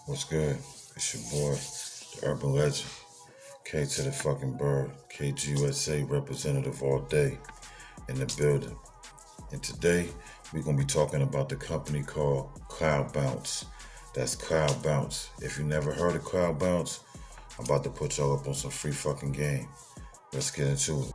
What's good? It's your boy, the urban legend, K to the fucking bird, KGUSA representative all day in the building. And today, we're going to be talking about the company called CloudBounce. That's CloudBounce. If you never heard of CloudBounce, I'm about to put y'all up on some free fucking game. Let's get into it.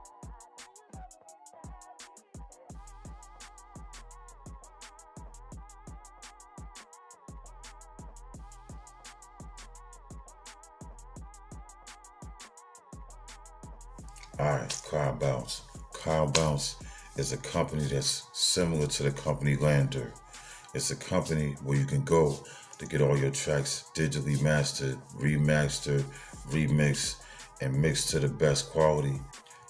Alright, CloudBounce. CloudBounce is a company that's similar to the company Lander. It's a company where you can go to get all your tracks digitally mastered, remastered, remixed, and mixed to the best quality.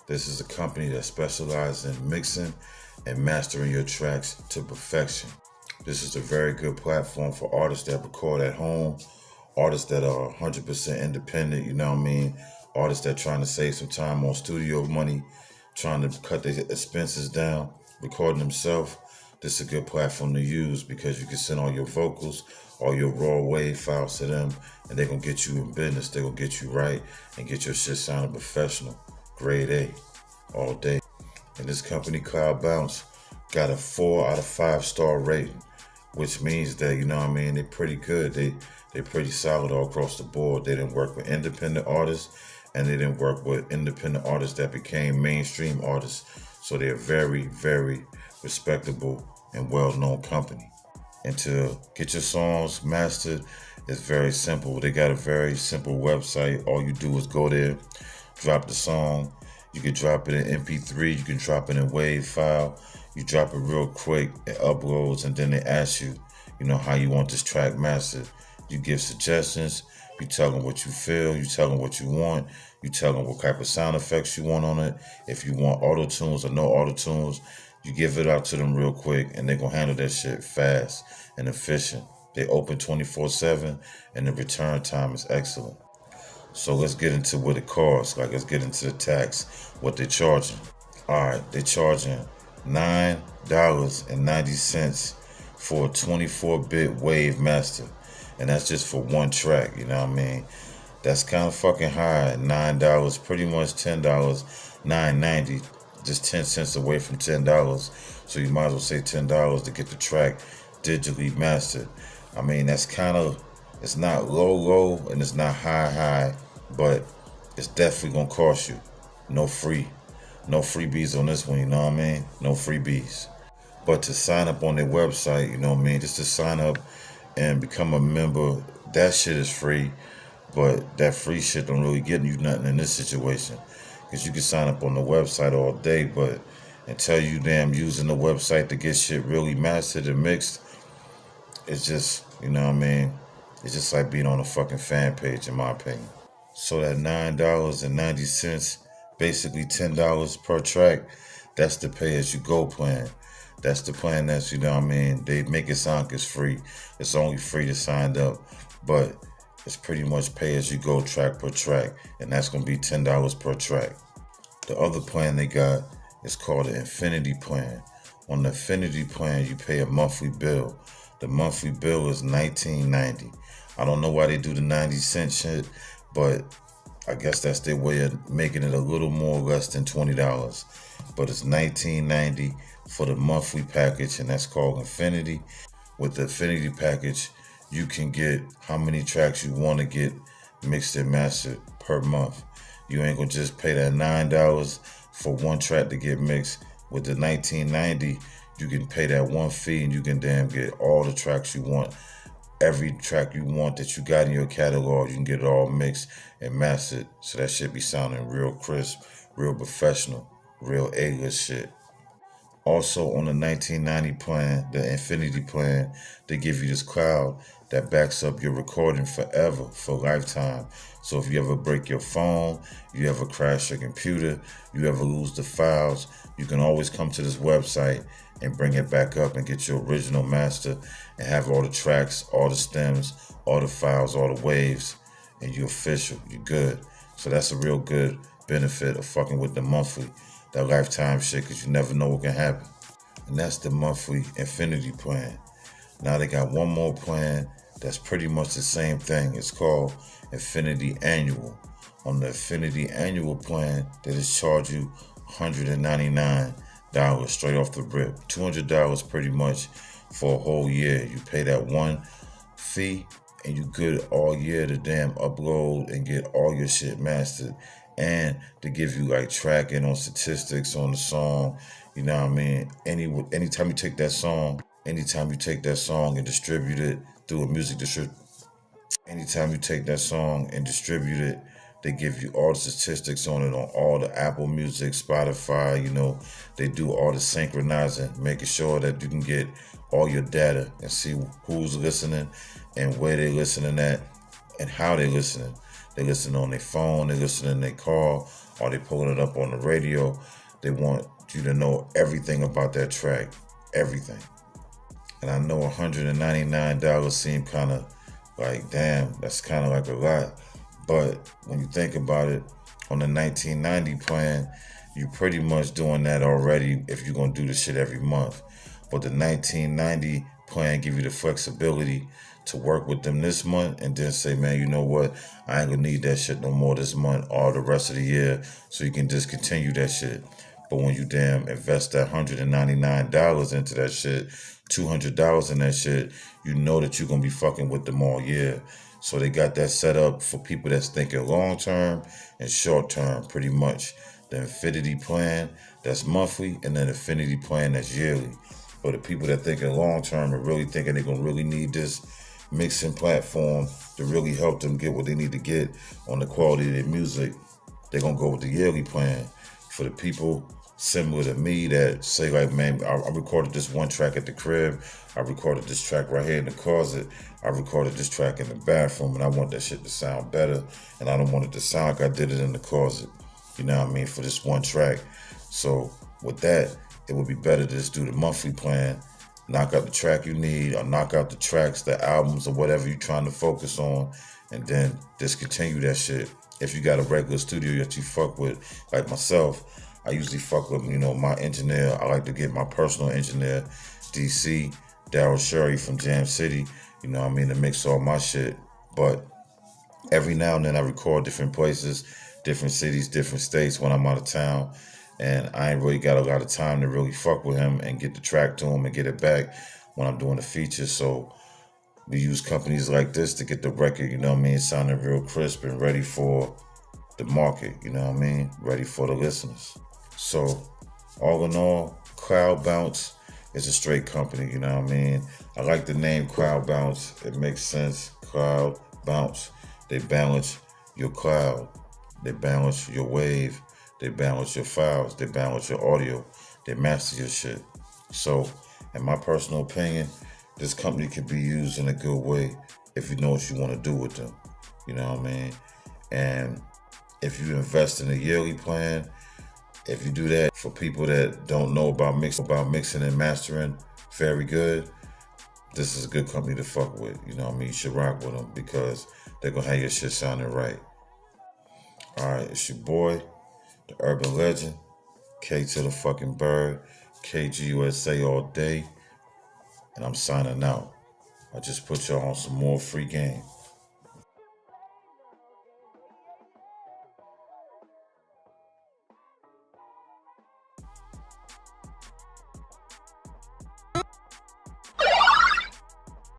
This is a company that specializes in mixing and mastering your tracks to perfection. This is a very good platform for artists that record at home, artists that are 100% independent, you know what I mean? Artists that trying to save some time on studio money, trying to cut their expenses down, recording themselves. This is a good platform to use because you can send all your vocals, all your raw wave files to them, and they're going to get you in business. They're going to get you right and get your shit sounding professional. Grade A, all day. And this company, CloudBounce, got a 4 out of 5 star rating, which means that, you know what I mean, they're pretty good. They're pretty solid all across the board. They didn't work with independent artists, and they didn't work with independent artists that became mainstream artists. So they're very, very respectable and well-known company. And to get your songs mastered, it's very simple. They got a very simple website. All you do is go there, drop the song. You can drop it in MP3, you can drop it in WAV file. You drop it real quick, it uploads, and then they ask you, how you want this track mastered. You give suggestions, you tell them what you feel, you tell them what you want, you tell them what type of sound effects you want on it. If you want auto tunes or no auto tunes, you give it out to them real quick, and they're gonna handle that shit fast and efficient. They open 24/7, and the return time is excellent. So let's get into what it costs. Let's get into the tax, what they're charging. All right, they're charging $9.90 for a 24-bit wave master. And that's just for one track, you know what I mean? That's kind of fucking high. $9, pretty much $10, $9.90, just 10 cents away from $10. So you might as well say $10 to get the track digitally mastered. I mean, that's kind of, it's not low, and it's not high, but it's definitely gonna cost you. No freebies on this one, you know what I mean? No freebies. But to sign up on their website, you know what I mean? Just to sign up and become a member, that shit is free. But that free shit don't really get you nothing in this situation. Because you can sign up on the website all day, but until you damn using the website to get shit really mastered and mixed, it's just, you know what I mean? It's just like being on a fucking fan page, in my opinion. So that $9.90, basically $10 per track, that's the pay-as-you-go plan. That's the plan that's, you know what I mean, they make it sound like it's free. It's only free to sign up, but it's pretty much pay-as-you-go track per track, and that's going to be $10 per track. The other plan they got is called the Infinity Plan. On the Infinity Plan, you pay a monthly bill. The monthly bill is $19.90. I don't know why they do the 90-cent shit, but I guess that's their way of making it a little more less than $20. But it's $19.90 for the monthly package, and that's called Infinity. With the Infinity package, you can get how many tracks you want to get mixed and mastered per month. You ain't gonna just pay that $9 for one track to get mixed. With the $19.90, you can pay that one fee and you can damn get all the tracks you want. Every track you want that you got in your catalog, you can get it all mixed and mastered. So that shit be sounding real crisp, real professional, real A-list shit. Also on the $19.90 plan, the Infinity plan, they give you this cloud that backs up your recording forever, for lifetime. So if you ever break your phone, you ever crash your computer, you ever lose the files, you can always come to this website and bring it back up and get your original master and have all the tracks, all the stems, all the files, all the waves, and you're official, you're good. So that's a real good benefit of fucking with the monthly, that lifetime shit, because you never know what can happen. And that's the monthly Infinity plan. Now they got one more plan That's pretty much the same thing. It's called Infinity Annual. On the Infinity Annual plan, they just charge you $199 straight off the rip. $200 pretty much for a whole year. You pay that one fee and you good all year to damn upload and get all your shit mastered. And to give you like tracking on statistics on the song, you know what I mean? Anytime you take that song, and distribute it through a music distributor, anytime you take that song and distribute it, they give you all the statistics on it on all the Apple Music, Spotify, they do all the synchronizing, making sure that you can get all your data and see who's listening and where they're listening at and how they're listening. They listen on their phone, they listen in their car, or they pulling it up on the radio. They want you to know everything about that track, everything. And I know $199 seem kind of like, damn, that's kind of like a lot. But when you think about it, on the 1990 plan, you pretty much doing that already if you're going to do the shit every month. But the 1990 plan give you the flexibility to work with them this month and then say, man, you know what? I ain't going to need that shit no more this month or the rest of the year, so you can discontinue that shit. But when you damn invest that $199 into that shit, $200 in that shit, you know that you're going to be fucking with them all year. So they got that set up for people that's thinking long term and short term, pretty much. The Infinity plan, that's monthly, and then the Infinity plan, that's yearly. But the people that thinking long term and really thinking they're going to really need this mixing platform to really help them get what they need to get on the quality of their music, they're going to go with the yearly plan. For the people similar to me that say like, man, I recorded this one track at the crib, I recorded this track right here in the closet, I recorded this track in the bathroom, and I want that shit to sound better, and I don't want it to sound like I did it in the closet, you know what I mean, for this one track. So with that, it would be better to just do the monthly plan, knock out the track you need, or knock out the tracks, the albums, or whatever you're trying to focus on, and then discontinue that shit. If you got a regular studio that you fuck with, like myself, I usually fuck with, my engineer. I like to get my personal engineer, DC, Daryl Sherry from Jam City, to mix all my shit. But every now and then I record different places, different cities, different states when I'm out of town. And I ain't really got a lot of time to really fuck with him and get the track to him and get it back when I'm doing the feature. So we use companies like this to get the record, sounding real crisp and ready for the market, ready for the listeners. So all in all, CloudBounce is a straight company, I like the name CloudBounce. It makes sense. CloudBounce. They balance your cloud. They balance your wave. They balance your files. They balance your audio. They master your shit. So, in my personal opinion, this company could be used in a good way if you know what you want to do with them. You know what I mean? And if you invest in a yearly plan, if you do that for people that don't know about mixing and mastering very good, this is a good company to fuck with. You should rock with them because they're going to have your shit sounding right. All right, it's your boy, the urban legend, K to the fucking bird, KGUSA all day. And I'm signing out. I just put y'all on some more free game.